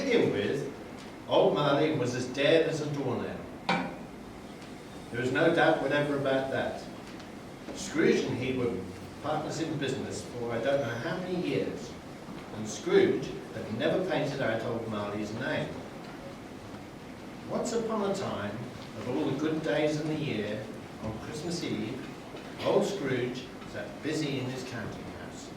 begin with, old Marley was as dead as a doornail. There was no doubt whatever about that. Scrooge and he were partners in business for I don't know how many years, and Scrooge had never painted out old Marley's name. Once upon a time, of all the good days in the year, on Christmas Eve, old Scrooge sat busy in his counting house.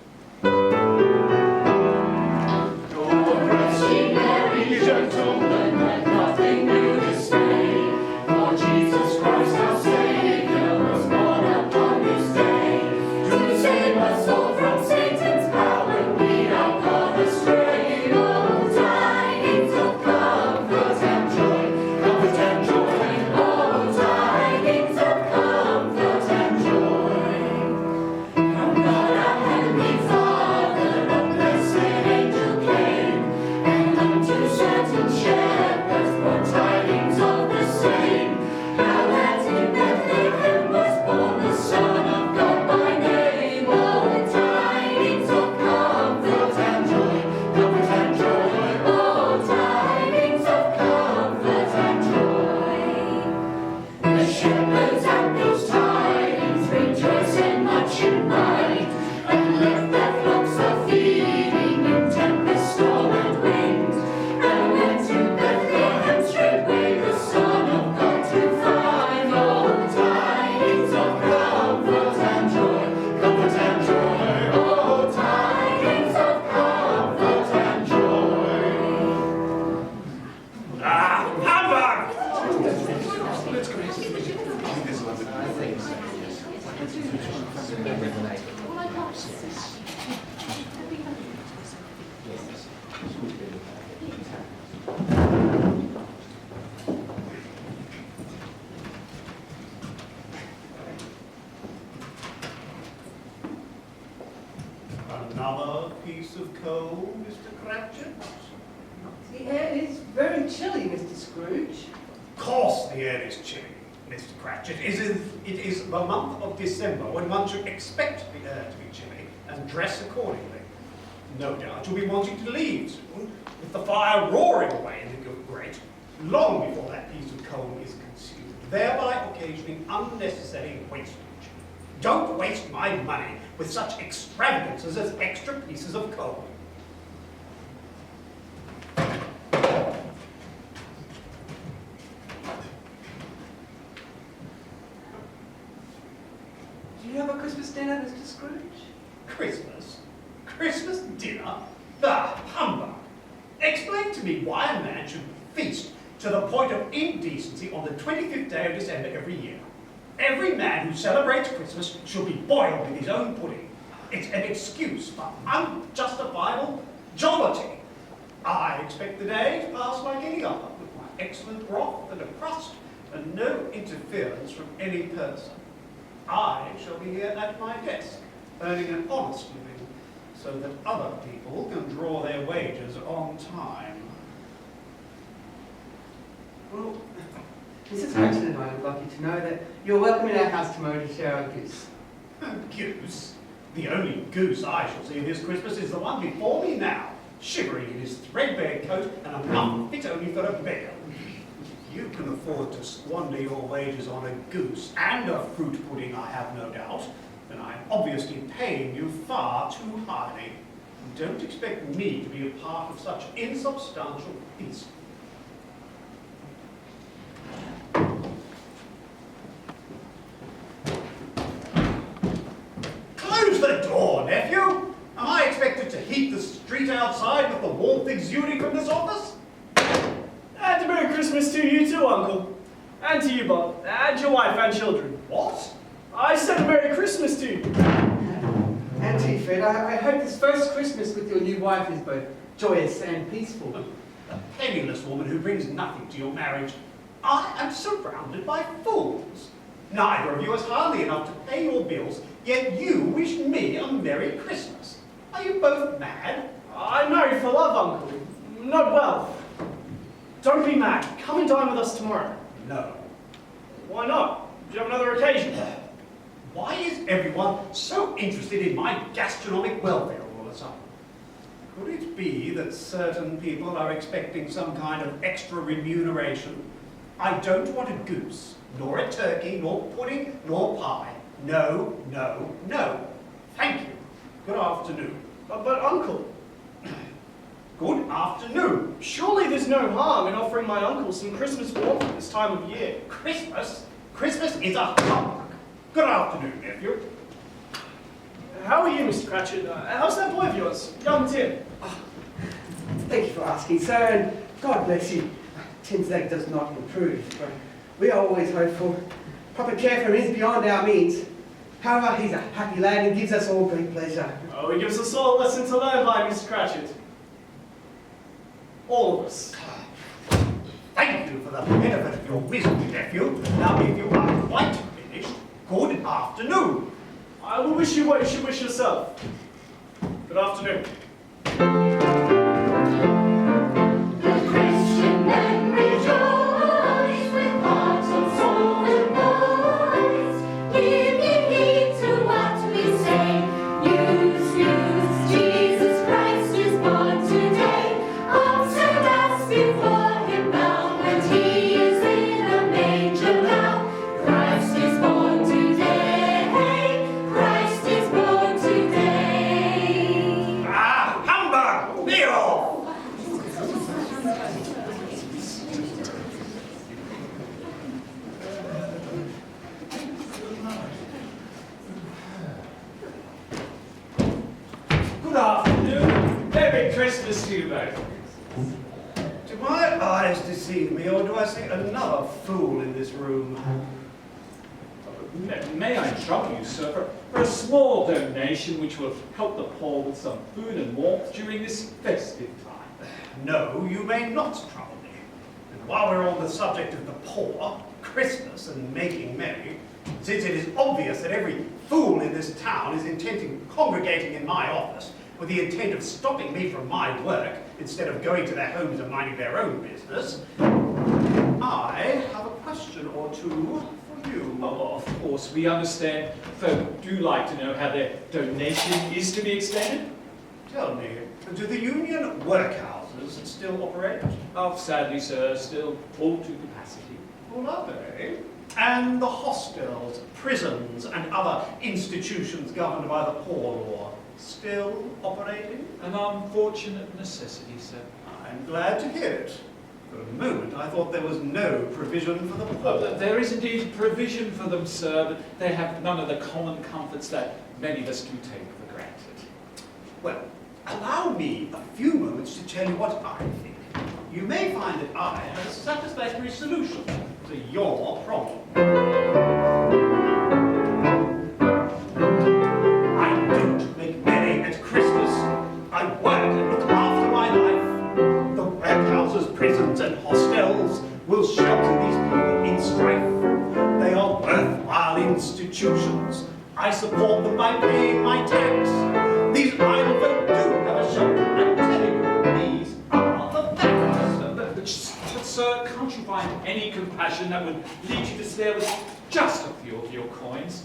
Oh, rest ye merry gentlemen, let nothing new dismay, for Jesus Christ our Saviour was born upon this day, to save us all from Satan's power, we are gone astray. Oh, tidings of comfort and joy, comfort and joy. Oh, tidings of comfort and joy. From God our heavenly Father, a blessed angel came, and unto certain shepherds brought tidings of the same. How that in Bethlehem was born the Son of God by name. Oh, tidings of comfort and joy, comfort and joy. Oh, tidings of comfort and joy. The shepherds at those tidings rejoiced and much in mind, and left their flocks a feeding in tempest, storm, and wind, and went to Bethlehem straightway the Son of God to find. Oh, tidings of comfort and joy, comfort and joy. Oh, tidings of comfort and joy. Humbug! Another piece of coal, Mr. Cratchit? The air is very chilly, Mr. Scrooge. Of course the air is chilly, Mr. Cratchit. It is the month of December, when one should expect the air to be chilly and dress accordingly. No doubt you'll be wanting to leave soon, with the fire roaring away in the grate, long before that piece of coal is consumed, thereby occasioning unnecessary wastage. Don't waste my money with such extravagances as extra pieces of coal. Do you have a Christmas dinner, Mr. Scrooge? Christmas? Christmas dinner? Ah, humbug! Explain to me why a man should feast to the point of indecency on the 25th day of December every year. Every man who celebrates Christmas should be boiled with his own pudding. It's an excuse for unjustifiable jollity. I expect the day to pass like any other, with my excellent broth and a crust, and no interference from any person. I shall be here at my desk, earning an honest living, so that other people can draw their wages on time. Well, Mrs. Cratchit and I would like you to know that you're welcome in our house tomorrow to share our goose. Goose? The only goose I shall see this Christmas is the one before me now, shivering in his threadbare coat and a muff fit only for a bear. If you can afford to squander your wages on a goose and a fruit pudding, I have no doubt, then I'm obviously paying you far too highly. Don't expect me to be a part of such insubstantial feast. Close the door, nephew! Am I expected to heat the street outside with the warmth exuding from this office? And a Merry Christmas to you too, Uncle. And to you, Bob. And your wife and children. What? I said a Merry Christmas to you. And to you, Fred, I hope this first Christmas with your new wife is both joyous and peaceful. A penniless woman who brings nothing to your marriage. I am surrounded by fools. Neither of you has hardly enough to pay your bills, yet you wish me a Merry Christmas. Are you both mad? I'm married for love, Uncle. Not wealth. Don't be mad. Come and dine with us tomorrow. No. Why not? Do you have another occasion? Why is everyone so interested in my gastronomic welfare all of a sudden? Could it it be that certain people are expecting some kind of extra remuneration? I don't want a goose, nor a turkey, nor pudding, nor pie. No, no, no. Thank you. Good afternoon. But Uncle, Good afternoon. surely there's no harm in offering my uncle some Christmas warmth at this time of year. Christmas? Christmas is a humbug. Good afternoon, nephew. How are you, Mr. Cratchit? How's that boy of yours, young Tim? Thank you for asking, sir, and God bless you. Tim's leg does not improve, but we are always hopeful. Proper care for him is beyond our means. However, he's a happy lad and gives us all great pleasure. Oh, he gives us all a lesson to learn by, Mr. Cratchit. All of us. Thank you for the benefit of your wisdom, nephew. Now, if you are quite finished, good afternoon. I will wish you what you should wish yourself. Good afternoon. The Christian men rejoice with heart and soul and voice. Give ye heed to what we say. News, news, Jesus Christ is born today. Observe us before him bow, and he is in a manger now. Christ is born today. Christ is born today. Ah, humbug! Be off! Good afternoon. Merry Christmas to you both. Do my eyes deceive me, or do I see another fool in this room? May I trouble you, sir, for a small donation which will help the poor with some food and warmth during this festive time? No, you may not trouble me. And while we're on the subject of the poor, Christmas and making merry, since it is obvious that every fool in this town is congregating in my office with the intent of stopping me from my work instead of going to their homes and minding their own business, I have a question or two for you. Oh, of course, we understand folk do like to know how their donation is to be extended. Tell me, do the union workhouses still operate? Oh, sadly, sir, still full to capacity. Well, are they? And the hostels, prisons, and other institutions governed by the poor law still operating? An unfortunate necessity, sir. I'm glad to hear it. For a moment, I thought there was no provision for the Oh, poor. there is indeed provision for them, sir, but they have none of the common comforts that many of us do take for granted. Well, allow me a few moments to tell you what I think. You may find that I have a satisfactory solution to your problem. I don't make merry at Christmas. I work and look after my life. The workhouses, prisons, and hostels will shelter these people in strife. They are worthwhile institutions. I support them by paying my tax. These idle folk do have a shelter. I'm telling you, these are the facts. But sir, can't you find any compassion that would lead you to spare with just a few of your coins?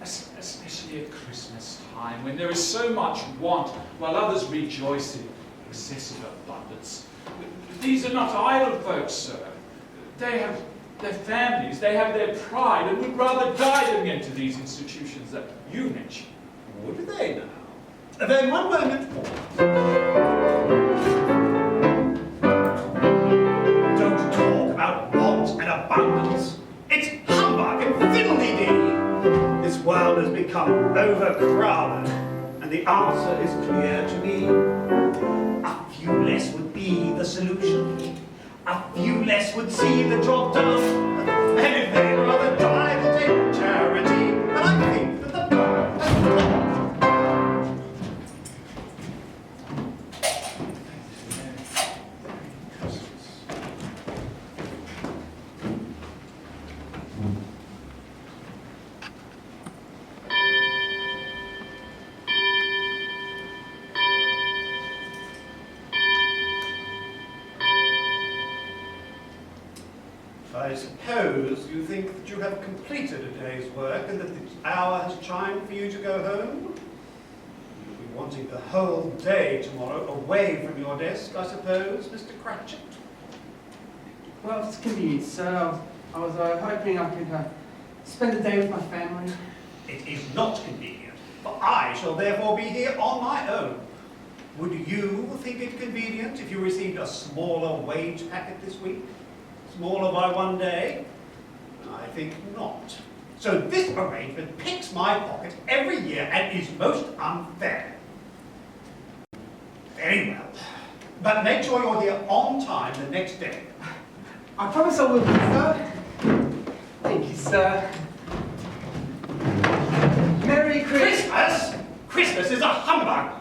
Especially at Christmas time, when there is so much want, while others rejoice in excessive abundance. These are not idle folks, sir. They have their families, they have their pride, and would rather die than enter these institutions that you mention. Would they now? Then one moment more. Don't talk about want and abundance. It's humbug and fiddle-dee-dee. This world has become overcrowded, and the answer is clear to me. A few less would be the solution. A few less would see the job done. And if they'd rather die than take charity, then I think that the bird has flown. I suppose you think that you have completed a day's work and that the hour has chimed for you to go home? You'll be wanting the whole day tomorrow away from your desk, I suppose, Mr. Cratchit? Well, it's convenient, sir. I was hoping I could spend the day with my family. It is not convenient, for I shall therefore be here on my own. Would you think it convenient if you received a smaller wage packet this week? Smaller by one day? I think not. So this arrangement picks my pocket every year and is most unfair. Very well. But make sure you're here on time the next day. I promise I will be, sir. Thank you, sir. Merry Christmas! Christmas? Christmas is a humbug!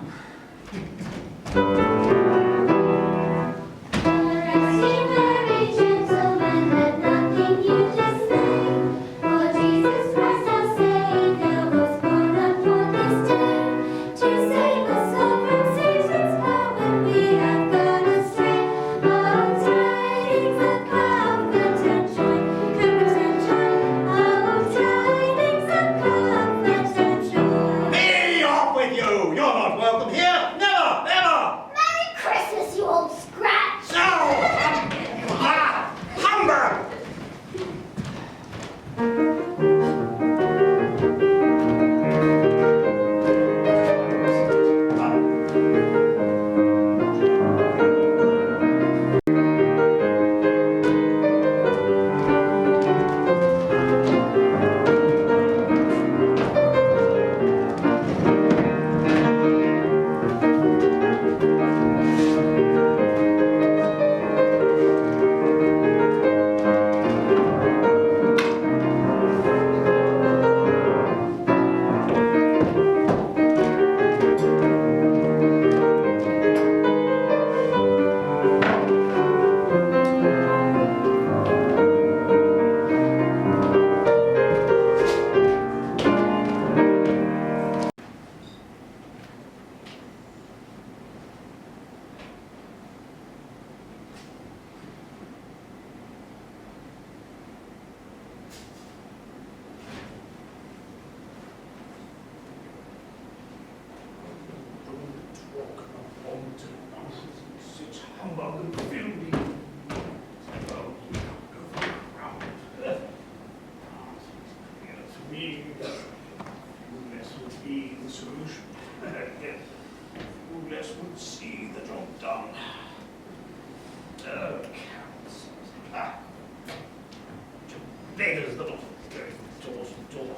Beggars that are going door to door.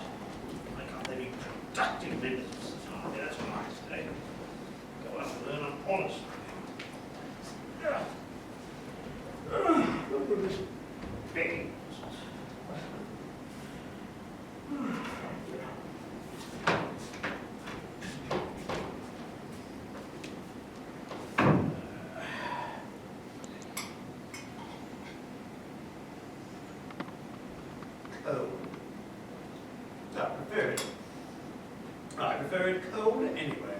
Why can't they be productive members of society? That's what I say. Go out and learn an honest. Look at this begging. Oh, I prefer it cold anyway.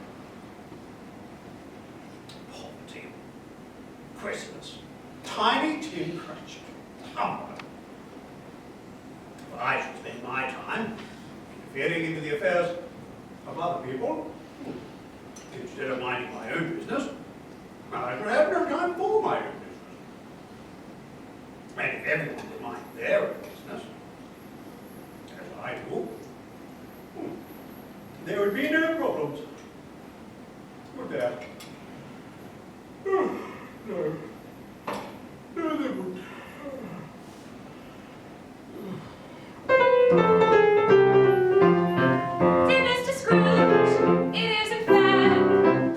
Poverty, Christmas, Tiny Tim Cratchit, humbug. But I should spend my time interfering into the affairs of other people instead of minding my own business. I should have no time for my own business. And if everyone would mind their own business, I do, there would be no problems, would there? No. No, there wouldn't. Dear Mr. Scrooge, it isn't fair,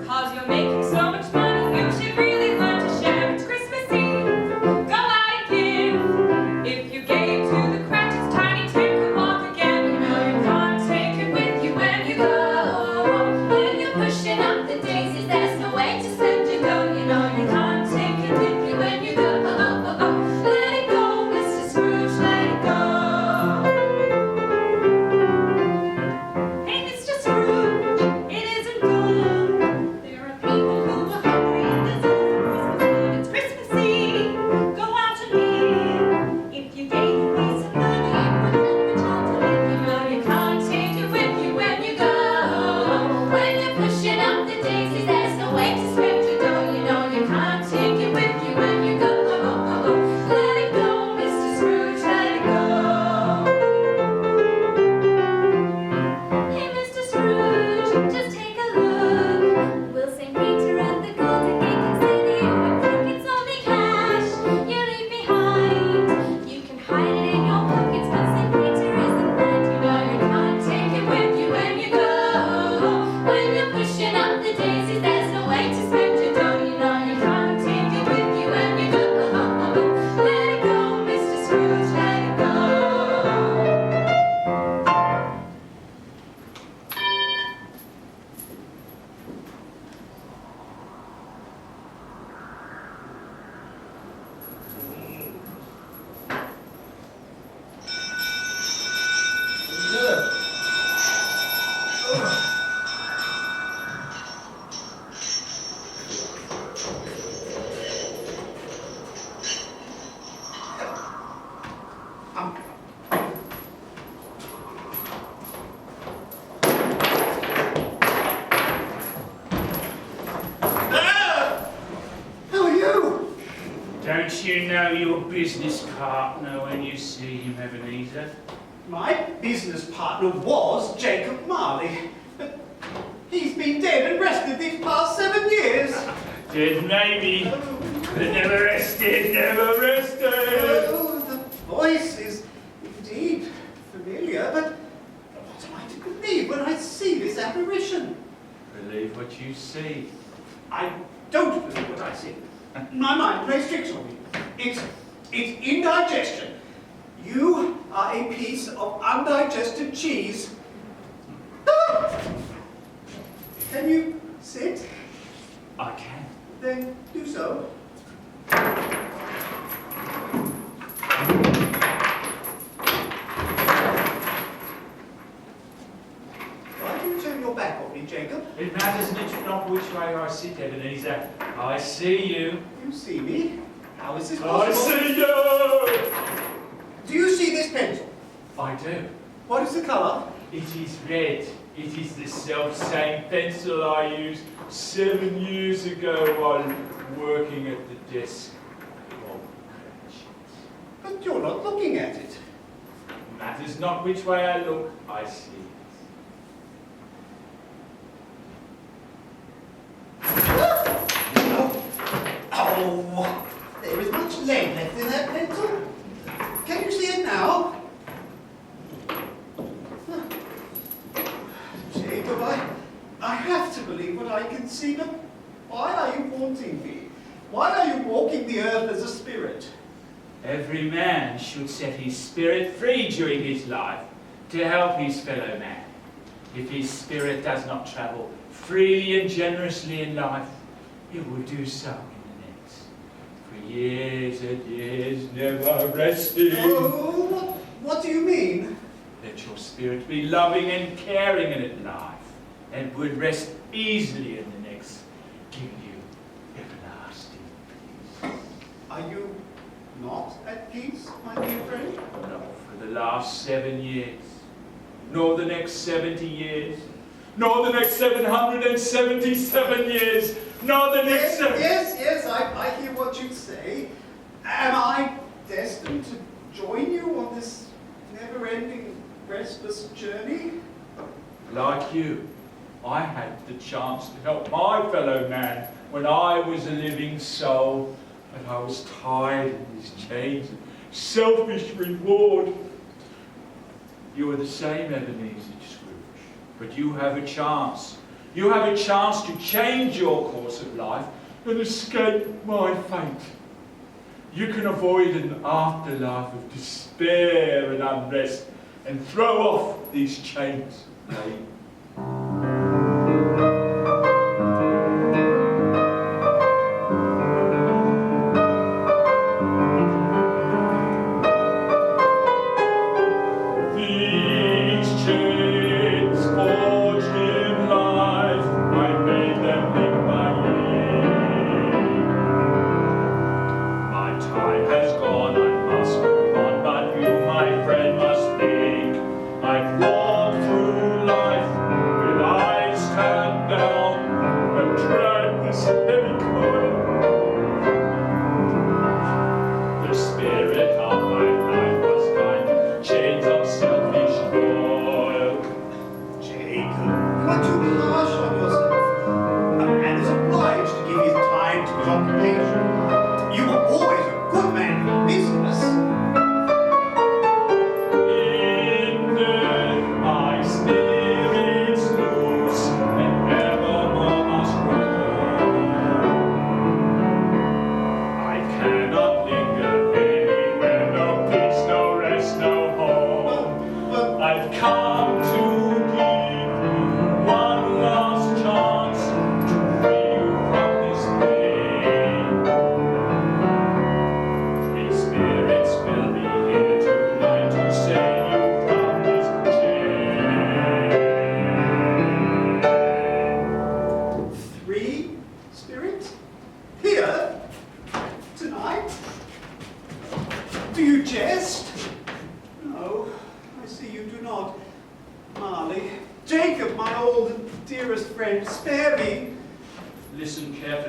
'cause you're making so much money, you should really learn to share. It's Christmas Eve, go out and give. Don't you know your business partner when you see him, Ebenezer? My business partner was Jacob Marley. But he's been dead and rested these past 7 years. Dead maybe, but never rested, never rested. Oh, the voice is indeed familiar, but what am I to believe when I see this apparition? Believe what you see. I don't believe what I see. My mind plays tricks on me. It's indigestion. You are a piece of undigested cheese. Ah! Can you sit? I can. Then do so. Why do you turn your back on me, Jacob? It matters not which way I sit, Ebenezer. I see you. You see me? How is this I possible? see you! Do you see this pencil? I do. What is the colour? It is red. It is the self-same pencil I used 7 years ago while working at the desk. But you're not looking at it. Matters not which way I look, I see it. Oh, there is much lead left in that pencil. Can you see it now? Jacob, I have to believe what I can see, but why are you haunting me? Why are you walking the earth as a spirit? Every man should set his spirit free during his life to help his fellow man. If his spirit does not travel freely and generously in life, it will do so in the next. For years and years, never resting. Oh, what do you mean? Let your spirit be loving and caring in its life, and would rest easily in the next, giving you everlasting peace. Are you not at peace, my dear friend? Not for the last 7 years, nor the next 70 years, nor the next 777 years, nor the next... Yes, I hear what you say. Am I destined to join you on this never-ending, restless journey? Like you, I had the chance to help my fellow man when I was a living soul, but I was tired of these chains of selfish reward. You are the same, Ebenezer Scrooge, but you have a chance. You have a chance to change your course of life and escape my fate. You can avoid an afterlife of despair and unrest and throw off these chains. These chains forged in life, I made them in my name. My time has gone, I must move on, but you, my friend, must think. I've walked through life without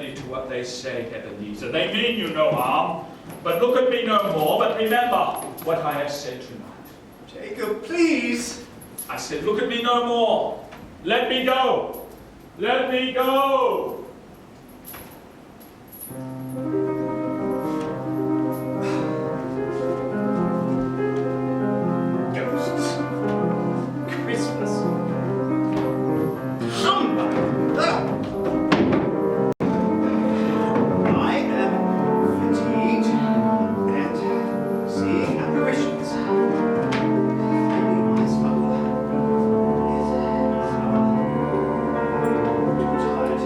heed to what they say, Ebenezer. They mean you no harm, but look at me no more, but remember what I have said tonight. Jacob, please. I said, look at me no more. Let me go. Let me go. Ghosts. Christmas. Humbug. Ugh. I am fatigued and seeing apparitions. Maybe my smuggle is too tired.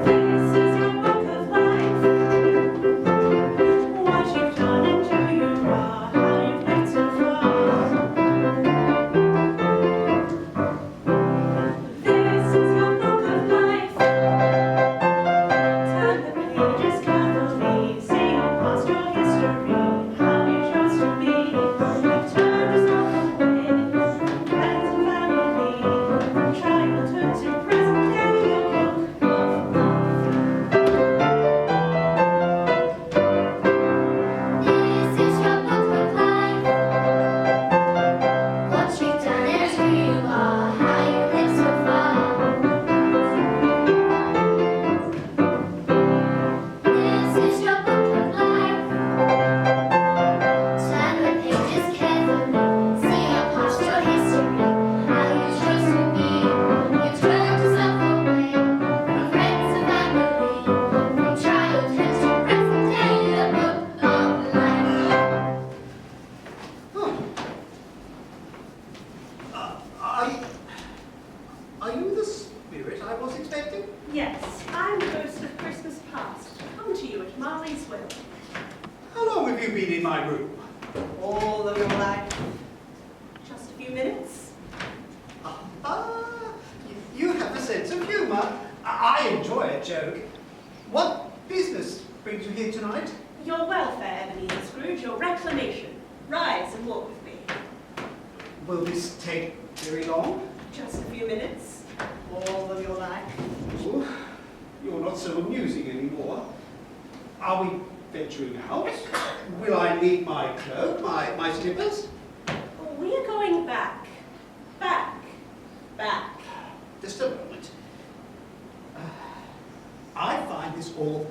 This is your book of life. What you've done and who you are, how you've lived so far. This is your book of life. Turn the pages carefully, see your past, your history, how you chose to be. You've turned yourself away from friends and family, from childhood to present day. Your book of life. This is your book of life. What you've done and who you are, how you live so far. This is your book of life. Turn the pages carefully, see your past, your history, how you chose to be. You've turned yourself away from friends and family, from childhood to present day. Your book of life. Are you the spirit I was expecting? Yes, I'm the ghost of Christmas past. Come to you at Marley's will. How long have you been in my room? All of your life. Just a few minutes. You have a sense of humour. I enjoy a joke. What business brings you here tonight? Your welfare, Ebenezer Scrooge, your reclamation. Rise and walk with me. Will this take very long? Just a few minutes. All of your life. Oh, you're not so amusing anymore. Are we venturing out? Will I need my cloak, my slippers? We are going back. Back. Back. Just a moment. I find this all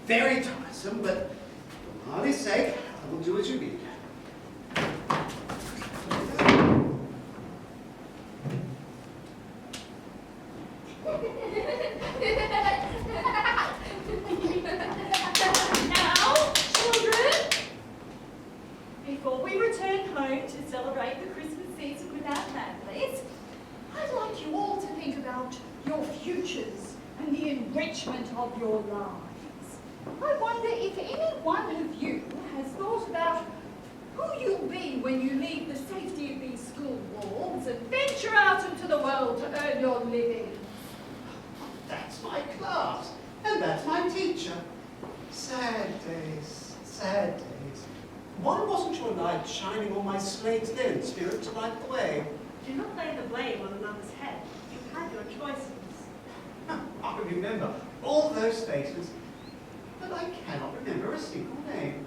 very tiresome, but for Marley's sake, I will do as you bid. Now, children, before we return home to celebrate the Christmas season with our families, I'd like you all to think about your futures and the enrichment of your lives. I wonder if any one of you has thought about who you'll be when you leave the safety of these school walls and venture out into the world to earn your living. That's my class, and that's my teacher. Sad days, sad days. Why wasn't your light shining on my slate then, Spirit, to light the way? Do not lay the blame on another's head. You've had your choices. I remember all those faces, but I cannot remember a single name.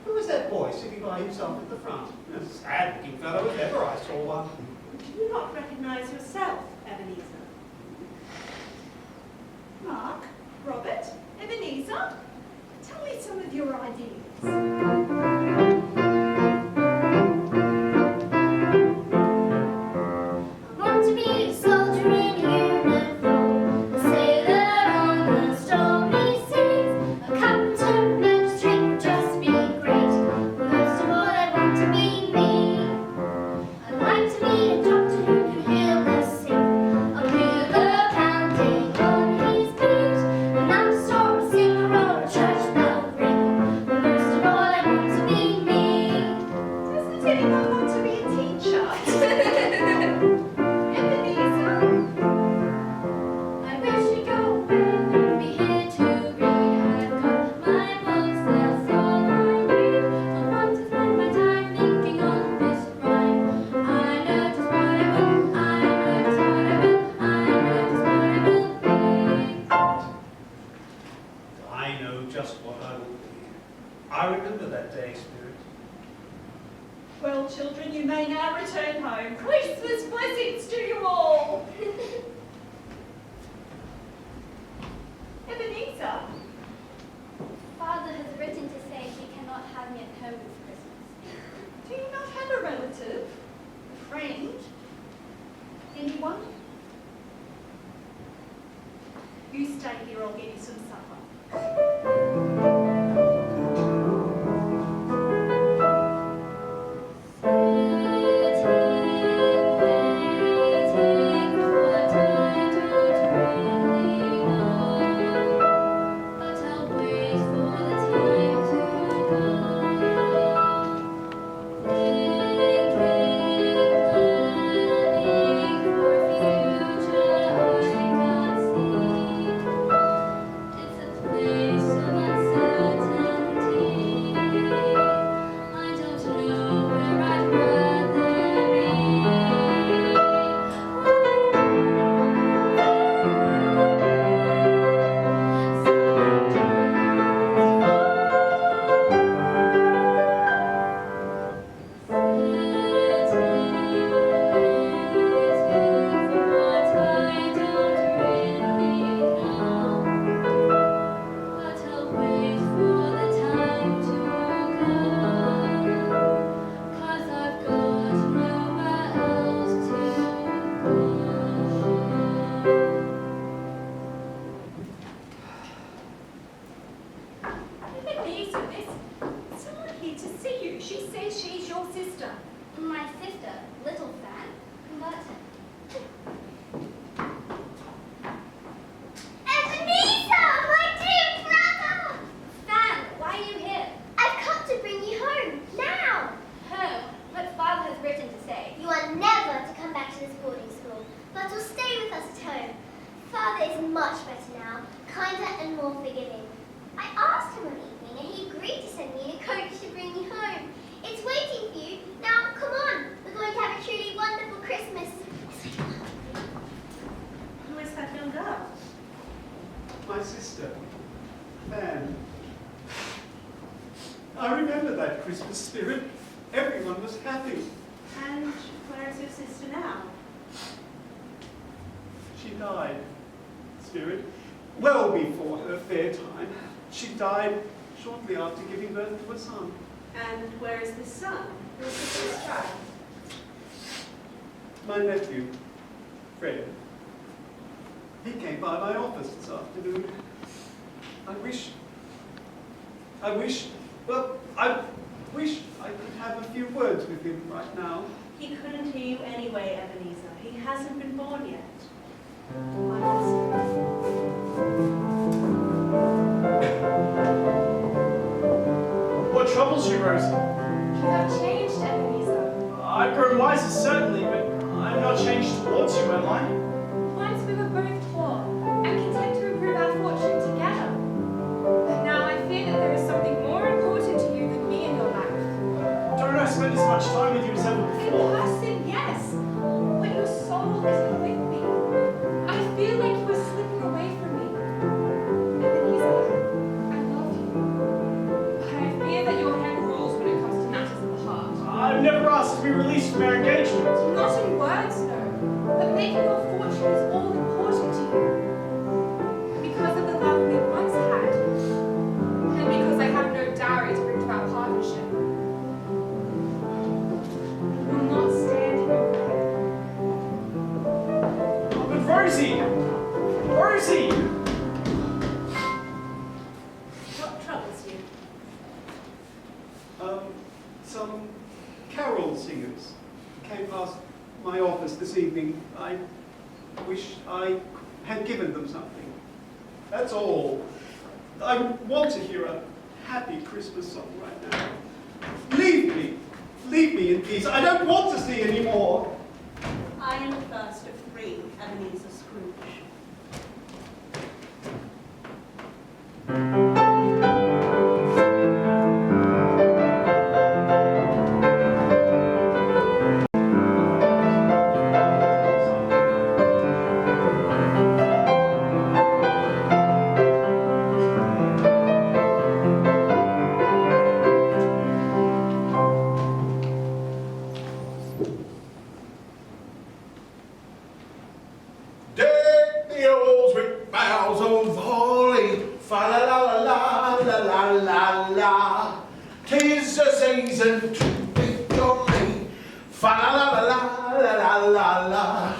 Who was that boy sitting by himself at the front? A sad-looking fellow if ever I saw one. Do you not recognize yourself, Ebenezer? Mark, Robert, Ebenezer, tell me some of your ideas. Want to be a soldier in uniform, a sailor on the stormy seas, I know just what I will be. I remember that day, Spirit. Well, children, you may now return home. Christmas blessings to you all. Ebenezer, Father has written to say he cannot have me at home this Christmas. do you not have a relative, a friend, anyone? You stay here, I'll get you some supper. Ebenezer, there's someone here to see you. She says she's your sister. My sister, little Fan, but... Ebenezer, my dear brother! Fan, why are you here? I've come to bring you home, now! Home, but Father has written to say. You are never to come back to this boarding school, but will stay with us at home. Father is much better now, kinder and more forgiving. I asked him one evening and he agreed to send me in a coach to bring you home. It's waiting for you. Now, come on. We're going to have a truly wonderful Christmas. Who is that young girl? My sister, Fan. I remember that Christmas, Spirit. Everyone was happy. And where is your sister now? She died, Spirit, well before her fair time. She died shortly after giving birth to a son. And where is this son? Who is the first child? My nephew, Fred. He came by my office this afternoon. I wish I wish I could have a few words with him right now. He couldn't hear you anyway, Ebenezer. He hasn't been born yet. I must. What troubles you, Rosie? You have changed, Ebenezer. I've grown wiser, certainly, but I'm not changed towards you, am I? Once we were both poor and content to improve our fortune together. But now I fear that there is something more important to you than me in your life. Don't I spend as much time with you as ever In before? person, yes, but your soul isn't with me. I feel like you are slipping away from me. Ebenezer, I love you. But I fear that your head rules when it comes to matters of the heart. I've never asked to be released from our engagement. Not in words, no, but making your fortune is all important to you. Because of the love we once had, and because I have no dowry to bring to our partnership. I will not stand in your way. Oh, but Rosie! Rosie! What troubles you? Some carol singers came past my office this evening. I wish I had given them something. That's all. I want to hear a happy Christmas song right now. Leave me in peace. I don't want to see any more. I am the first of three, Ebenezer Scrooge. la la. 'Tis a season to be jolly. Fa la la la la la la la.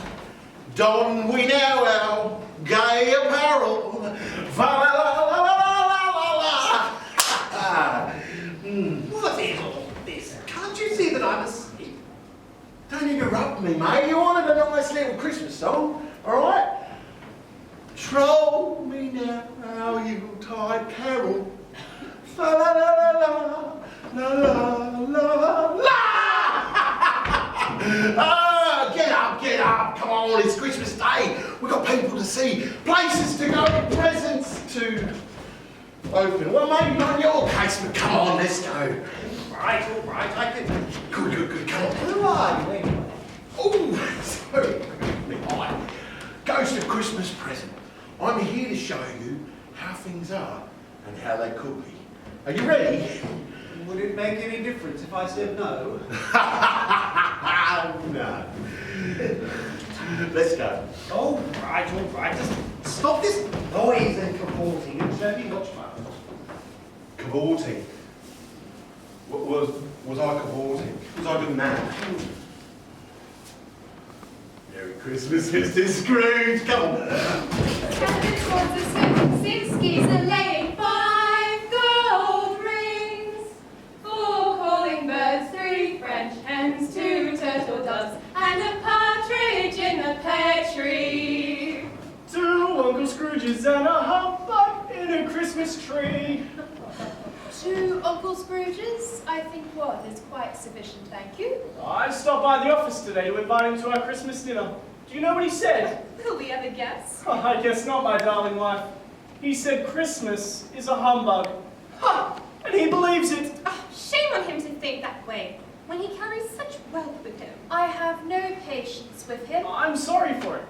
Don we now our gay apparel. Fa la la la la la la la. What is all this? Can't you see that I'm asleep? Don't interrupt me, mate. You wanted a nice little Christmas song, all right? Troll me now, our Yuletide carol. Fa la la la la la la la la. Ah, get up! Come on, it's Christmas Day. We've got people to see, places to go, presents to open. Well, maybe not in your case, but come on, let's go. All right, I can. Good. Come on. Who are you anyway? Oh, sorry. Hi. Ghost of Christmas present. I'm here to show you how things are and how they could be. Are you ready? Would it make any difference if I said no? No. Let's go. All right. Just stop this noise and cavorting and show me what's fun. Cavorting. Was I cavorting? Was I doing that? Merry Christmas, Mr. Scrooge. Come on. Cabin towards the seven Simskis are laying 5 gold rings, 4 calling birds, 3 French hens, 2 turtle doves, and a partridge in the pear tree. 2 Uncle Scrooges and a humbug in a Christmas tree. 2 Uncle Scrooges? I think 1 is quite sufficient, thank you. I stopped by the office today to invite him to our Christmas dinner. Do you know what he said? Will we ever guess? I guess not, my darling wife. He said Christmas is a humbug. Ha! And he believes it. Oh, shame on him to think that way, when he carries such wealth with him. I have no patience with him. I'm sorry for it.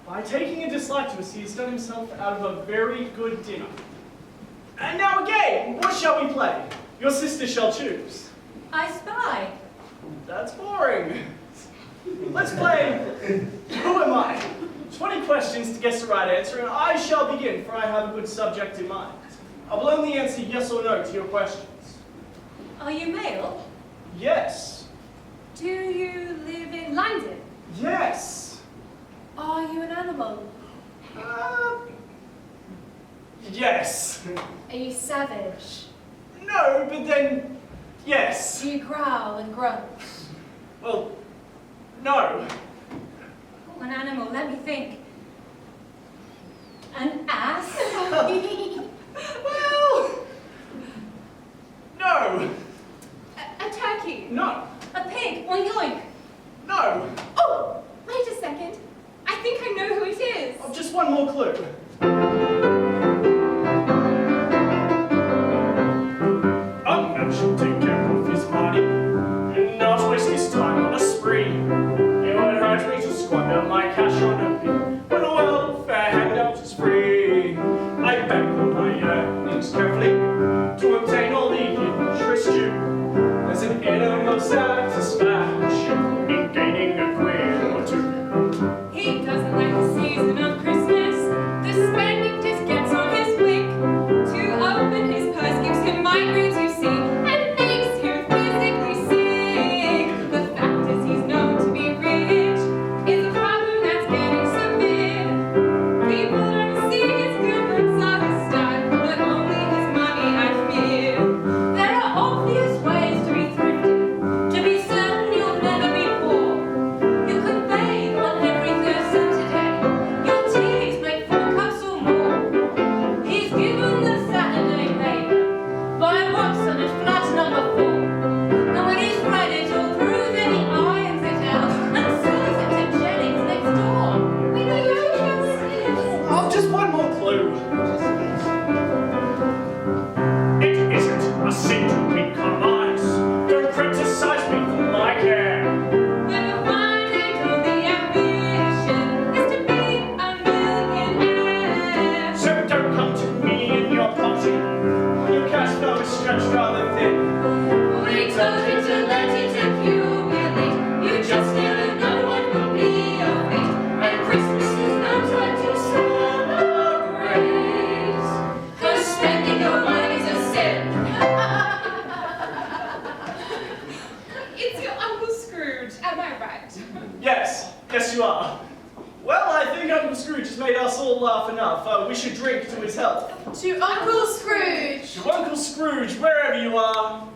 By taking a dislike to us, he has done himself out of a very good dinner. And now again, what shall we play? Your sister shall choose. I spy. That's boring. Let's play Who Am I? 20 questions to guess the right answer, and I shall begin, for I have a good subject in mind. I will only answer yes or no to your questions. Are you male? Yes. Do you live in London? Yes. Are you an animal? Yes. Are you savage? No, but then, yes. Do you growl and grunt? Well, no. Oh, an animal, let me think. An ass? Well, no. A turkey? No. A pig? Oink oink? No. Oh, wait a second. I think I know who it is. Oh, just one more clue. A man should take care of his money and not waste his time on a spree. It would hurt me to squander my cash on a pig when a welfare handout is free. I bank on my earnings carefully to obtain all the interest due. There's an element of satisfaction in gaining a quid or 2. He doesn't like the season of Christmas. The spending just gets on his wick. To open his purse gives him migraines, you see, and makes him physically sick. The fact is he's known to be rich is a problem that's getting severe. People don't see his good looks or his style, but only his money, I fear. There are obvious ways to be thrifty, to be certain you'll never be poor. You could bathe on every third Saturday. Your teas make 4 cups or more. He's given the Saturday paper by Watson at flat number 4. And when he's read it all through, then he irons it out and sells it to Jennings next door. We know who he is. Oh, just one more clue. It isn't a sin to become honest. Don't criticize me for my care. When the one and only ambition is to be a millionaire. So don't come to me in your party when your cash flow is stretched rather thin. We told you to let it accumulate. You just never know what will be your fate. And Christmas is no time to celebrate. 'Cause spending your money's a sin. all laugh enough. We should drink to his health. To Uncle Scrooge! To Uncle Scrooge, wherever you are.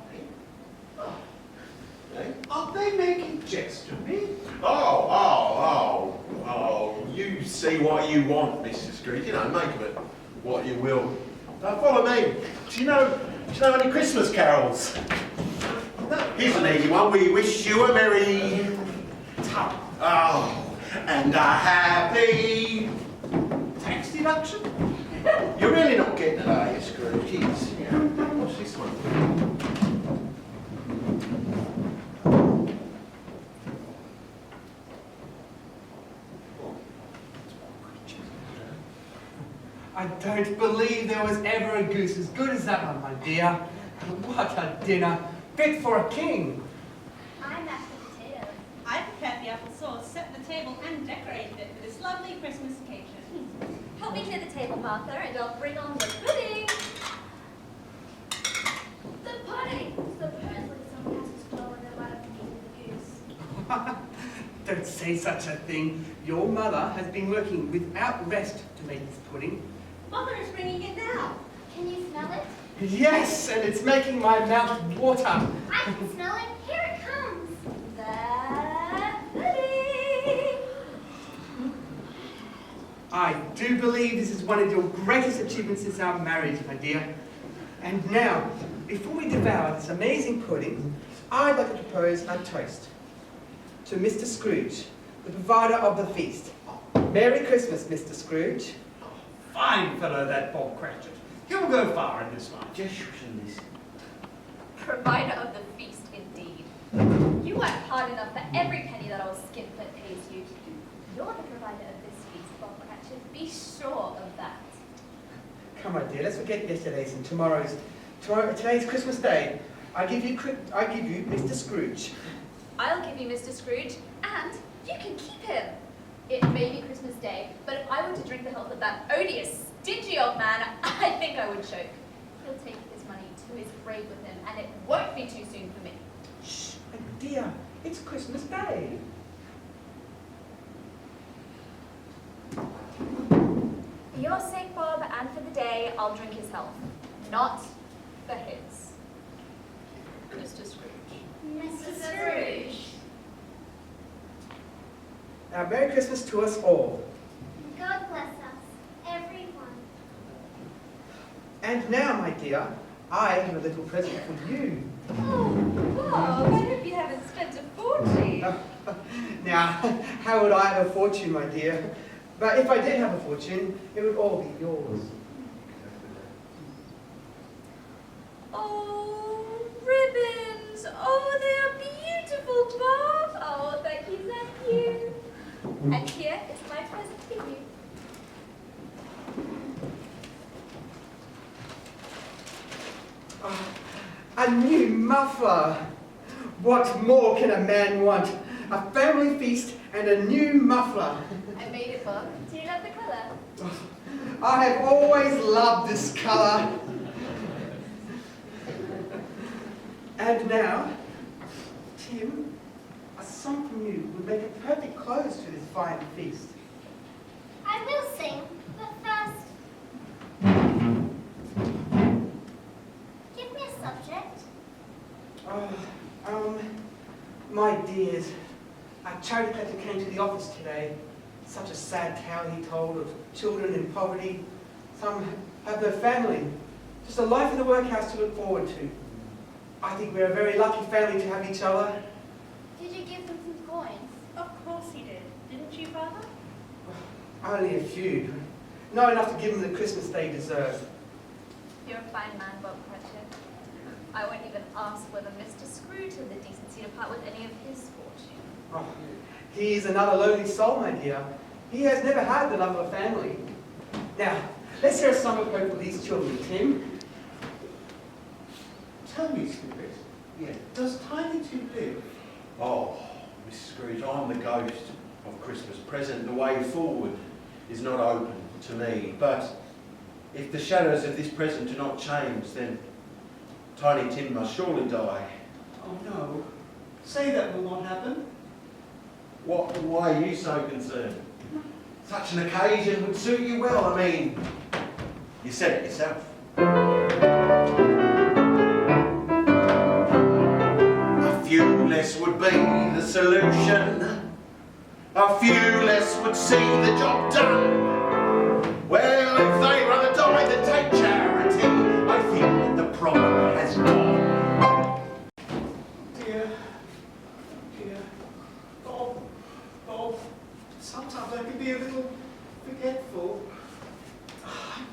Are they making jest of me? Oh, you see what you want, Mr. Scrooge. You know, make of it what you will. Now follow me. Do you know any Christmas carols? Here's an easy one. We wish you a merry... Oh, and a happy... Tax deduction? You're really not getting it, are you, Scrooge? Jeez. Yeah. What's this one? I don't believe there was ever a goose as good as that one, my dear. What a dinner, fit for a king. I'm mashed potatoes. I prepared the apple sauce, set the table, and decorated it for this lovely Christmas occasion. Help me clear the table, Martha, and I'll bring on the pudding. The pudding! Supposedly someone has stolen it out of the goose. Don't say such a thing. Your mother has been working without rest to make this pudding. Mother is bringing it now. Can you smell it? Yes, and it's making my mouth water. I can smell it. Here it comes. The pudding! I do believe this is one of your greatest achievements since our marriage, my dear. And now, before we devour this amazing pudding, I'd like to propose a toast to Mr. Scrooge, the provider of the feast. Merry Christmas, Mr. Scrooge. Fine fellow, that Bob Cratchit. He'll go far in this life. Just shushing this. Provider of the feast, indeed. You work hard enough for every penny that old skinflint pays you. You're the provider of this feast, Bob Cratchit. Be sure of that. Come on, dear, let's forget yesterday's and today's Christmas Day. I give you Mr. Scrooge. I'll give you Mr. Scrooge, and you can keep him. It may be Christmas Day, but if I were to drink the health of that odious, stingy old man, I think I would choke. He'll take his money to his grave with him, and it won't be too soon for me. Shh, my dear, it's Christmas Day. For your sake, Bob, and for the day, I'll drink his health. Not for his. Mr. Scrooge. Mr. Scrooge. Now, Merry Christmas to us all. God bless us, everyone. And now, my dear, I have a little present for you. Oh, Bob, I hope you haven't spent a fortune. Now, how would I have a fortune, my dear? But if I did have a fortune, it would all be yours. Oh, ribbons. Oh, they're beautiful, Bob. Oh, thank you. And here is my present for you. A new muffler. What more can a man want? A family feast and a new muffler. I made it, Bob. Do you love the colour? I have always loved this colour. And now, Tim, a song from you would make a perfect close to this fine feast. I will sing, but first, give me a subject. My dears, a charity collector came to the office today. Such a sad tale he told of children in poverty. Some have no family. Just a life in the workhouse to look forward to. I think we're a very lucky family to have each other. Did you give them some coins? Of course he did. Didn't you, Father? Only a few. Not enough to give them the Christmas they deserve. You're a fine man, Bob Cratchit. I won't even ask whether Mr. Scrooge had the decency to part with any of his fortune. Oh, he is another lonely soul, my dear. He has never had the love of a family. Now, let's hear a song of hope for these children, Tim. Tell me, Spirit, does Tiny Tim live? Oh, Mrs. Scrooge, I'm the ghost of Christmas present. The way forward is not open to me. But if the shadows of this present do not change, then Tiny Tim must surely die. Oh no. Say that will not happen. Why are you so concerned? Such an occasion would suit you well. I mean, you said it yourself. A few less would be the solution. A few less would see the job done. Well, if they'd rather die than take charity, I think that the problem has gone. Dear, Bob, sometimes I can be a little forgetful. I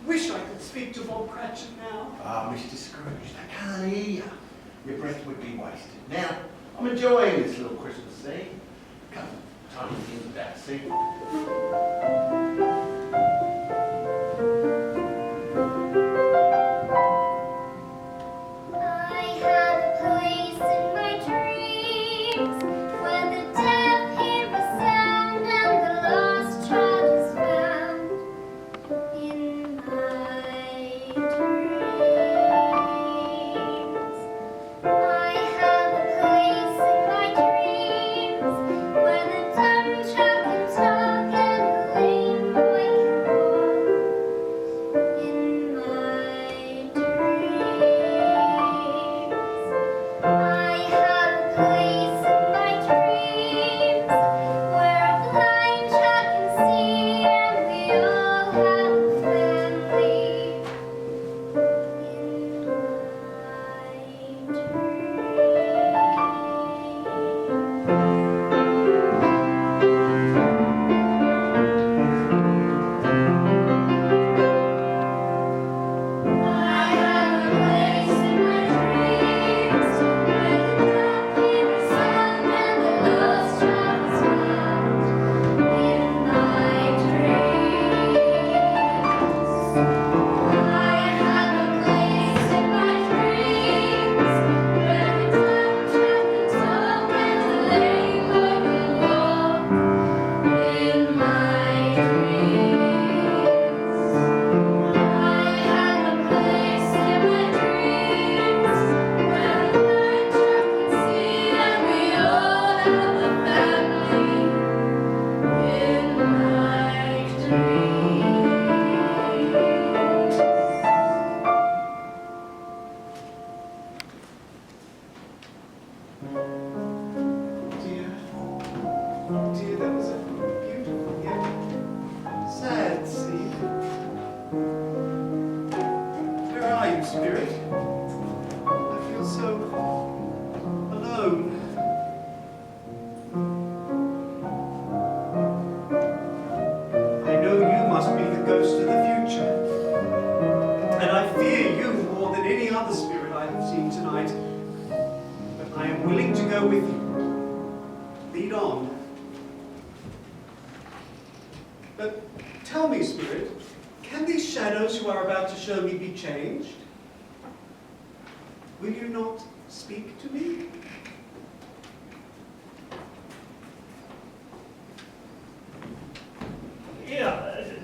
wish I could speak to Bob Cratchit now. Ah, Mr. Scrooge, I can't hear you. Your breath would be wasted. Now, I'm enjoying this little Christmas scene. Come, time to think about scene.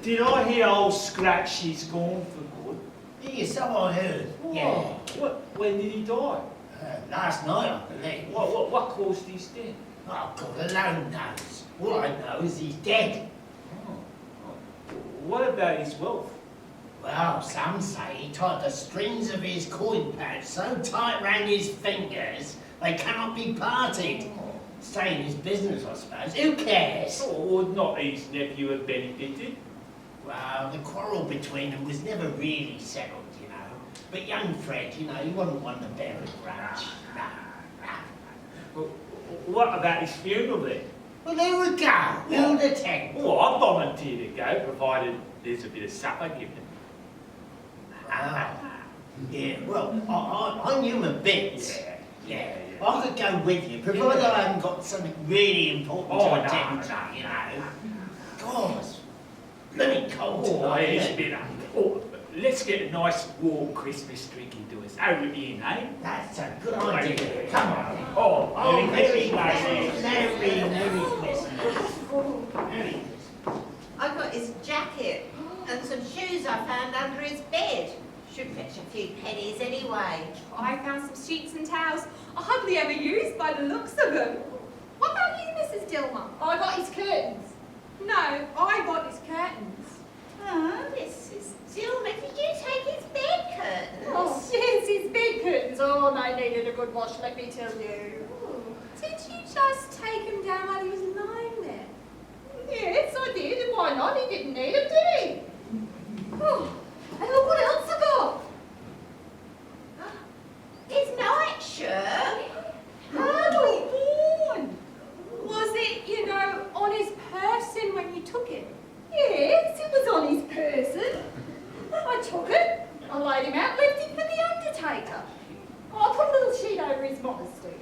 Did I hear old Scratchy's gone for good? Yes, so I heard. Yeah. When did he die? Last night, I believe. What caused his death? Oh, God alone knows. All I know is he's dead. What about his wealth? Well, some say he tied the strings of his coin pouch so tight round his fingers they cannot be parted. Stay in his business, I suppose. Who cares? Or not his nephew had benefited? Well, the quarrel between them was never really settled, you know. But young Fred, you know, he wasn't one to bear a grudge. Well, what about his funeral then? Well, there we go. We'll attend. Well, I volunteer to go, provided there's a bit of supper given. Yeah, well, I'm human bits. Yeah. I could go with you, provided I haven't got something really important to attend to, you know. God, bloody cold tonight, it's isn't it? been let's get a nice warm Christmas drink into us. Over here, eh? That's a good idea. Come on. Oh, Merry Christmas. Merry Christmas. I got his jacket and some shoes I found under his bed. Should fetch a few pennies anyway. I found some sheets and towels I hardly ever used by the looks of them. What about you, Mrs. Dilmer? I got his curtains. No, I got his curtains. Oh, Mrs. Stillman, did you take his bed curtains? Oh, yes, his bed curtains. Oh, they needed a good wash, let me tell you. Did you just take him down while he was lying there? Yes, I did. And why not? He didn't need them, did he? Oh, and look what else I got. His nightshirt? Hardly worn. Was it, you know, on his person when you took it? Yes, it was on his person. I took it, I laid him out, left him for the undertaker. I put a little sheet over his modesty.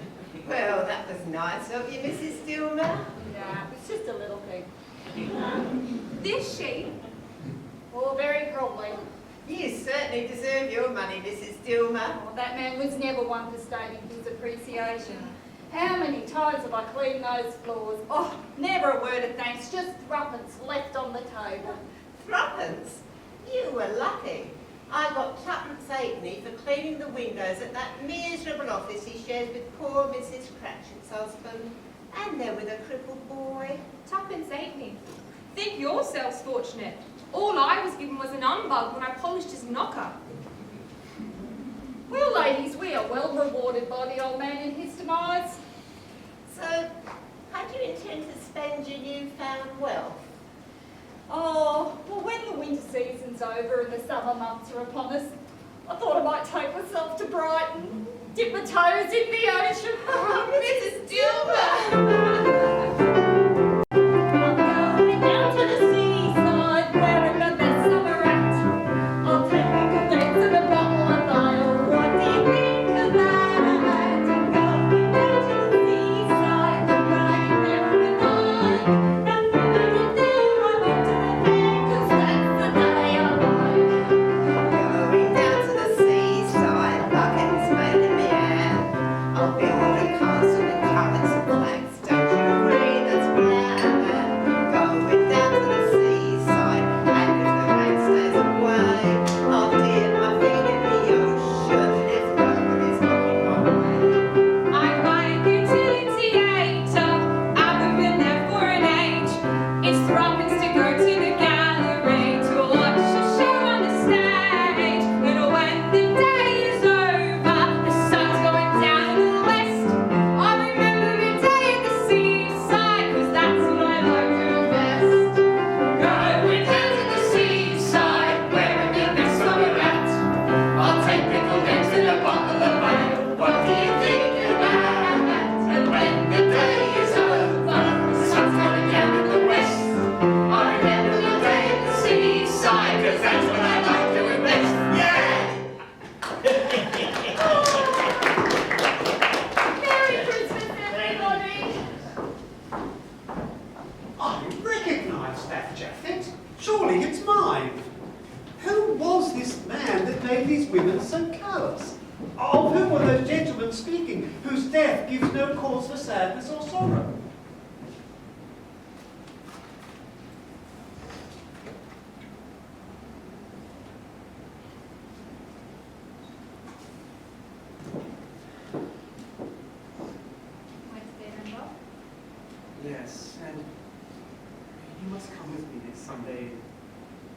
Well, that was nice of you, Mrs. Stillman. Nah, it was just a little thing. This sheet? Oh, very probably. You certainly deserve your money, Mrs. Stillman. Oh, that man was never one for stating his appreciation. How many times have I cleaned those floors? Oh, never a word of thanks, just threepence left on the table. Threepence? You were lucky. I got twopence halfpenny for cleaning the windows at that miserable office he shares with poor Mrs. Cratchit's husband. And then with a crippled boy. Tuppence halfpenny. Think yourselves fortunate. All I was given was an umbug when I polished his knocker. Well, ladies, we are well rewarded by the old man in his demise. So, how do you intend to spend your newfound wealth? Oh, well, when the winter season's over and the summer months are upon us, I thought I might take myself to Brighton, dip my toes in the ocean. Mrs. Stillman! I'm going down to the seaside where the best summer at. I'll take a glance at the bottle and I'll. What do you think of that? I'm going down to the seaside, I'm riding there on the night. And when I get there, I went to the fair, 'cause that's the day I like. Going down to the seaside, buckets making me out. I'll build a castle in colours and flags, don't you agree that's grand? Going down to the seaside, and if the rain stays away, I'll dip my feet in the ocean if nobody's looking my way. I'm buying utility theatre. I've been there for an age. It's threepence to go to the gallery to watch a show on the stage. And when the day is over, the sun's going down in the west. I remember a day at the seaside, 'cause that's what I like to best. Going down to the seaside, where the best summer at. I'll take pickled eggs and a bottle of ale. What do you think of that? And when the day is over, the sun's going down in the west. I remember the day at the seaside, 'cause that's what I like doing best. Yeah! Merry Christmas, everybody! I recognise that jacket. Surely it's mine. Who was this man that made these women so callous? Of whom were those gentlemen speaking, whose death gives no cause for sadness or sorrow? Yes, and you must come with me next Sunday and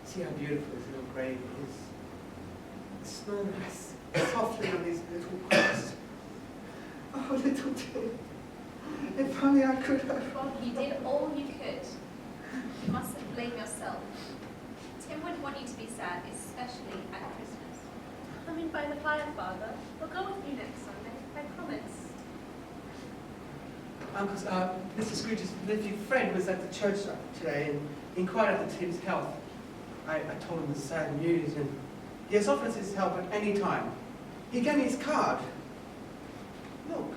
see how beautiful his little grave is. The snow rests softly on his little crest. Oh, little Tim, if only I could have. Well, you did all you could. You mustn't blame yourself. Tim would want you to be sad, especially at Christmas. Come in by the fire, Father. We'll go with you next Sunday, I promise. Uncle's, Mr. Scrooge's nephew Fred was at the church today and inquired after Tim's health. I told him the sad news, and he has offered us his help at any time. He gave me his card. Look.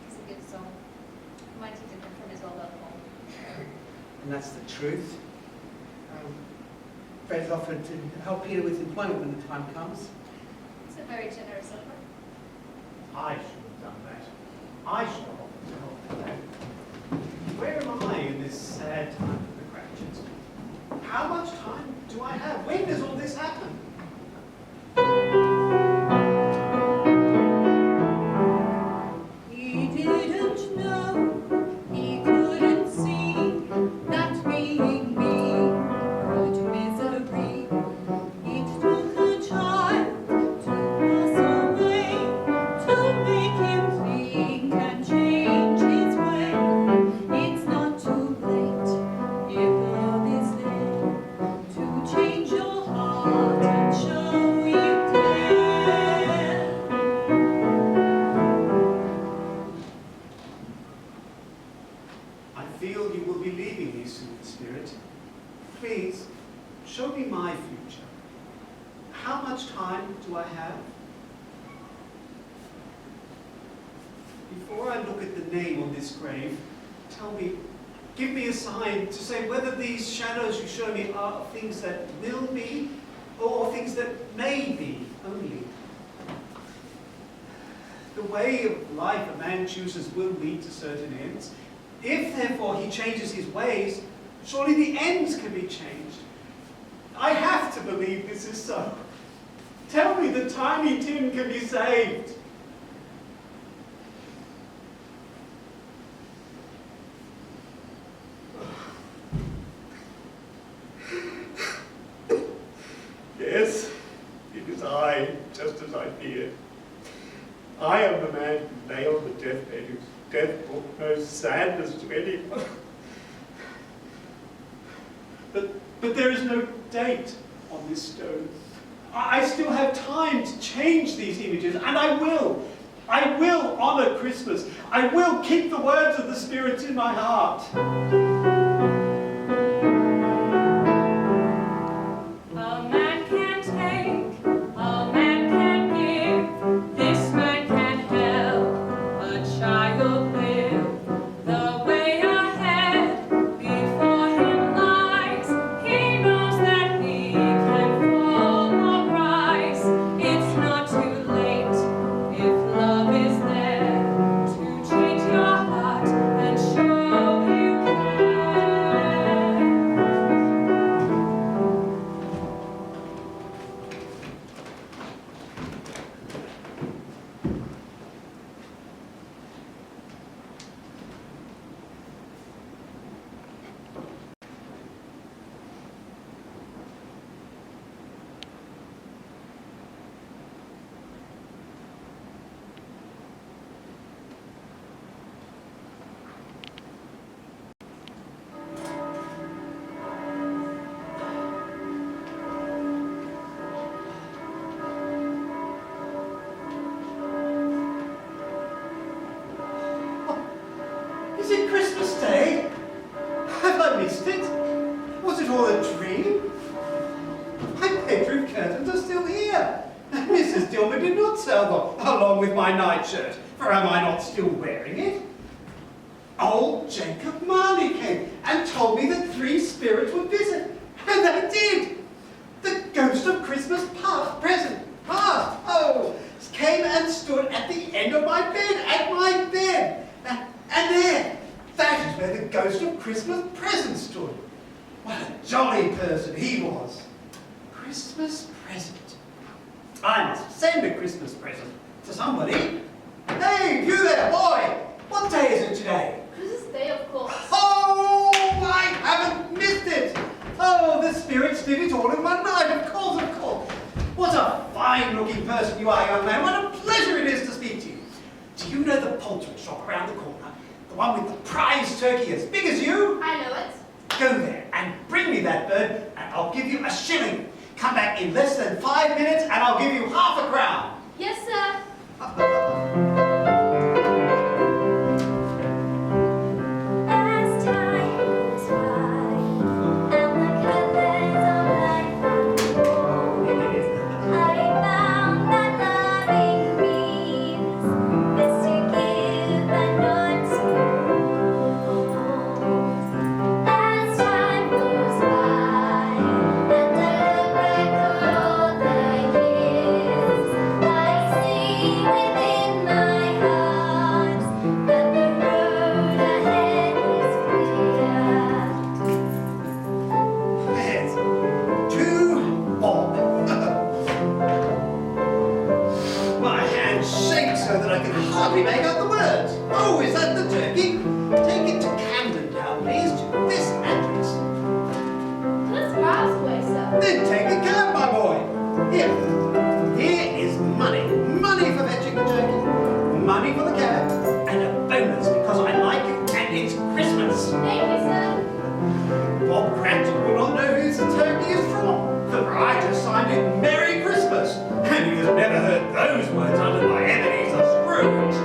He's a good soul. Mighty different from his old uncle. And that's the truth. Fred's offered to help Peter with employment when the time comes. It's a very generous offer. I should have done that. I should have offered to help with that. Where am I in this sad time for the Cratchits? How much time do I have? When does all this happen? He didn't future. How much time do I have? Before I look at the name on this grave, tell me, give me a sign to say whether these shadows you show me are things that will be or things that may be only. The way of life a man chooses will lead to certain ends. If, therefore, he changes his ways, surely the ends can be changed. I have to believe this is so. Tell me that Tiny Tim can be saved. Yes, it is I, just as I feared. I am the man who lay on the deathbed, whose death brought no sadness to anyone. But there is no date on this stone. I still have time to change these images, and I will. I will honor Christmas. I will keep the words of the Spirit in my heart. A man can take, a man can give, this man can help a child live. The way ahead before him lies, he knows that he can fall or rise. It's not too late if love is there to change your heart and show you care. Is it Christmas Day? Have I missed it? Was it all a dream? My bedroom curtains are still here. Mrs. Dilmer did not sell them, along with my nightshirt, for am I not still wearing it? Old Jacob Marley came and told me that 3 spirits would visit, and they did. The ghost of Christmas past, present, past, oh, came and stood at the end of my bed, at my bed. And there, that is where the ghost of Christmas present stood. What a jolly person he was. Christmas present. I must send a Christmas present to somebody. Hey, you there, boy! What day is it today? Christmas Day, of course. Oh, I haven't missed it! Oh, the spirits did it all in one night, of course, of course. What a fine-looking person you are, young man. What a pleasure it is to speak to you. Do you know the poultry shop around the corner? The one with the prize turkey as big as you? I know it. Go there and bring me that bird, and I'll give you a shilling. Come back in less than 5 minutes, and I'll give you half a crown. Yes, sir. As time goes by, and the colors of life unfold, I found that loving means best to give and not to hold. As time goes by, and I look back on all the years, I see within my heart that the road ahead is clear. Yes, too warm. My hand shakes so that I can hardly make out the words. Oh, is that the turkey? Take it to Camden Town, please, to this address. That's miles away, sir. Then take a cab, my boy. Here is money. Money for fetching the turkey. Money for the cab. And a bonus because I like it and it's Christmas. Thank you, sir. Bob Cranston will not know who the turkey is from. The bride just signed it Merry Christmas. And he has never heard those words uttered by Ebenezer Scrooge.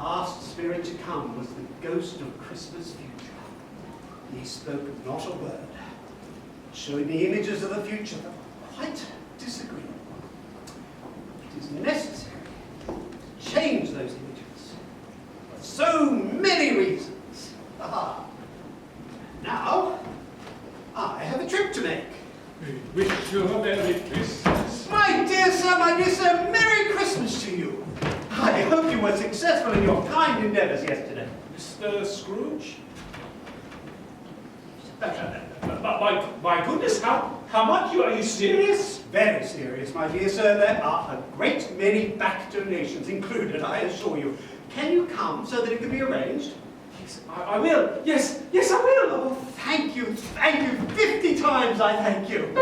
last spirit to come was the ghost of Christmas future. He spoke not a word, showing me images of the future that were quite disagreeable. It is necessary to change those images for so many reasons. Aha. Now, I have a trip to make. We wish you a Merry Christmas. My dear sir, Merry Christmas to you. I hope you were successful in your kind endeavours yesterday. Mr. Scrooge? My goodness, how much? Are you serious? Very serious, my dear sir. There are a great many back donations included, I assure you. Can you come so that it can be arranged? Yes, I will. Yes, I will. Oh, thank you. 50 times I thank you.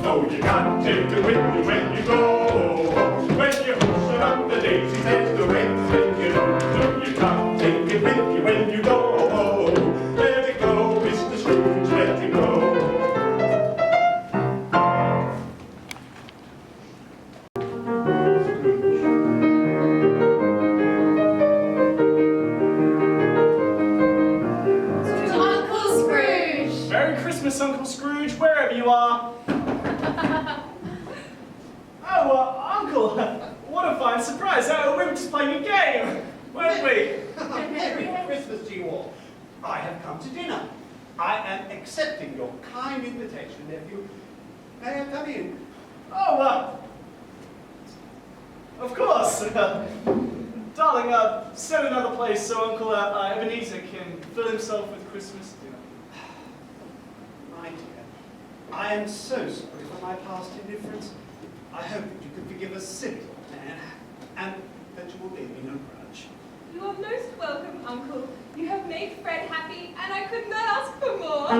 No, you can't take it with you when you go. When you push up the daisies and the winds when you know. No, you can't take it with you when you go. Let it go, Mr. Scrooge, let it go. To Uncle Scrooge! Merry Christmas, Uncle Scrooge, wherever you are. Uncle, what a fine surprise. We were just playing a game, weren't we? Merry Christmas to you all. I have come to dinner. I am accepting your kind invitation, nephew. May I come in? Oh, of course. Darling, set another place so Uncle Ebenezer can fill himself with Christmas dinner. My dear, I am so sorry for my past indifference. I hope that you can forgive a silly old man, and that you will bear me no grudge. You are most welcome, Uncle. You have made Fred happy, and I could not ask for more.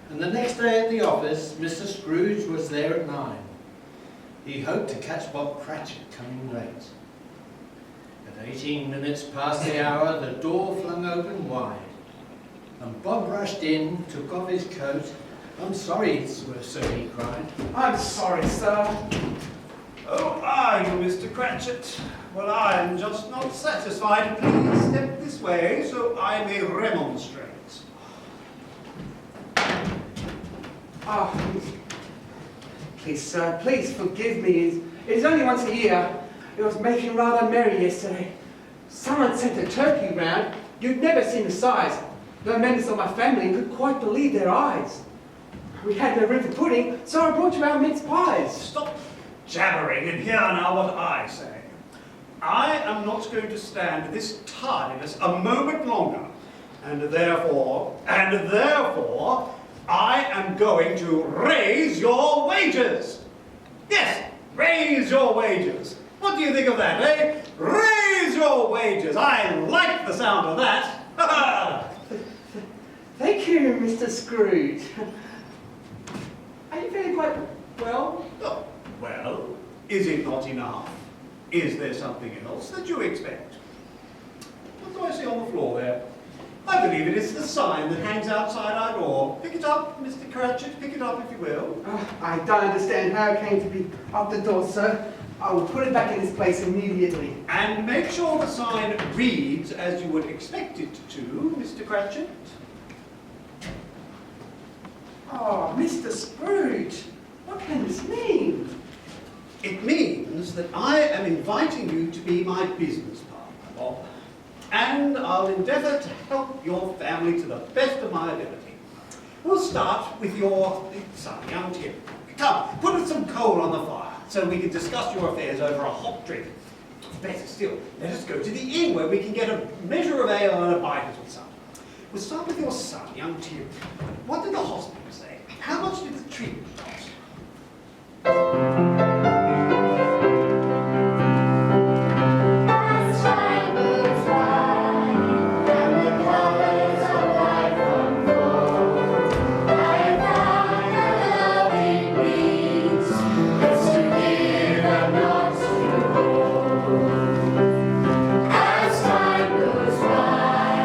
And the next day at the office, Mr. Scrooge was there at 9. He hoped to catch Bob Cratchit coming late. At 18 minutes past the hour, the door flung open wide, and Bob rushed in, took off his coat. "I'm sorry, sir," he cried. I'm sorry, sir. Oh, are you, Mr. Cratchit? Well, I am just not satisfied. Please step this way so I may remonstrate. Oh, please, sir, please forgive me. It's only once a year. It was making rather merry yesterday. Someone sent a turkey round. You'd never seen the size. No members of my family could quite believe their eyes. We had no room for pudding, so I brought you our mince pies. Stop jabbering and hear now what I say. I am not going to stand this tardiness a moment longer, and therefore, I am going to raise your wages. Yes, raise your wages. What do you think of that, eh? Raise your wages. I like the sound of that. Thank you, Mr. Scrooge. Are you feeling quite well? Oh, well, is it not enough? Is there something else that you expect? What do I see on the floor there? I believe it is the sign that hangs outside our door. Pick it up, Mr. Cratchit, pick it up if you will. I don't understand how it came to be up the door, sir. I will put it back in its place immediately. And make sure the sign reads as you would expect it to, Mr. Cratchit. Oh, Mr. Scrooge, what can this mean? It means that I am inviting you to be my business partner, Bob. And I'll endeavour to help your family to the best of my ability. We'll start with your son, young Tim. Come, put some coal on the fire so we can discuss your affairs over a hot drink. Better still, let us go to the inn where we can get a measure of ale and a bite or something. We'll start with your son, young Tim. What did the hospital say? How much did the treatment cost? As time goes by and the colors of life unfold, I found that loving means is to give and not to hold. As time goes by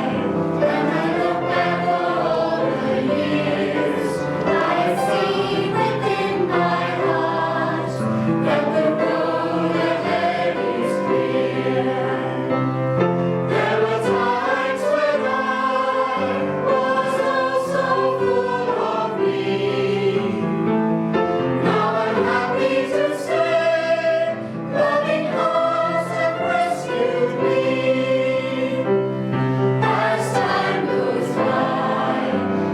and I look back on all the years, I see within my heart that the road ahead is clear. There were times when I was also full of me. Now I'm happy to say, loving hearts have rescued me. As time goes by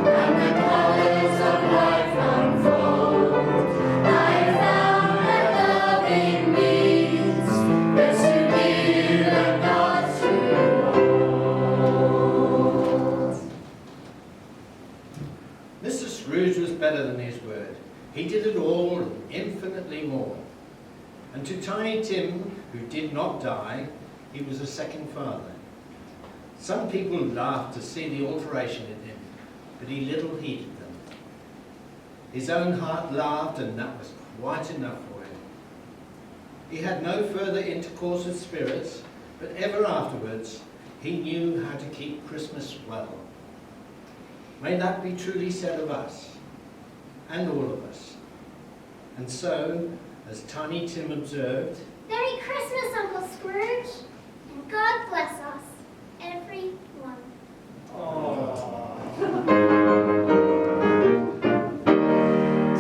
and the colors of life unfold, I found that loving means is to give and not to hold. Mr. Scrooge was better than his word. He did it all and infinitely more. And to Tiny Tim, who did not die, he was a second father. Some people laughed to see the alteration in him, but he little heeded them. His own heart laughed, and that was quite enough for him. He had no further intercourse with spirits, but ever afterwards he knew how to keep Christmas well. May that be truly said of us, and all of us. And so, as Tiny Tim observed, Merry Christmas, Uncle Scrooge, and God bless us, everyone.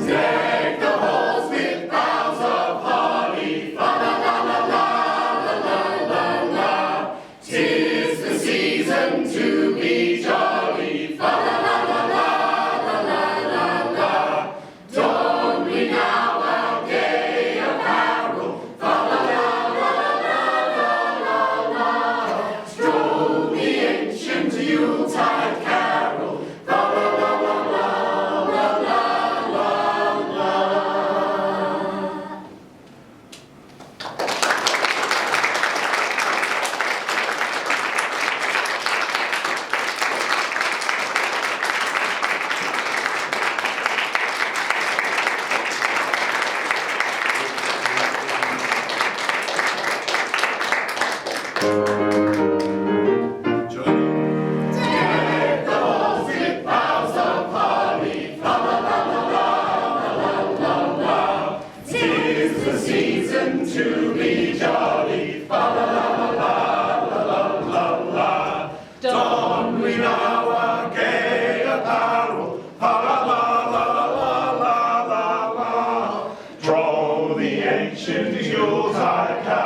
Deck the halls with boughs of holly, fa la la la la la la la la. 'Tis the season to be jolly, fa la la la la la la la la. Don we now our gay apparel, fa la la la la la la la. Stroll the ancient Yuletide carol, fa la la la la la la la la. Deck the halls with boughs of holly, fa la la la la la la la. 'Tis the season to be jolly, fa la la la la la la la. Don we now our gay apparel, fa la la la la la la la. Draw the ancient Yuletide carol.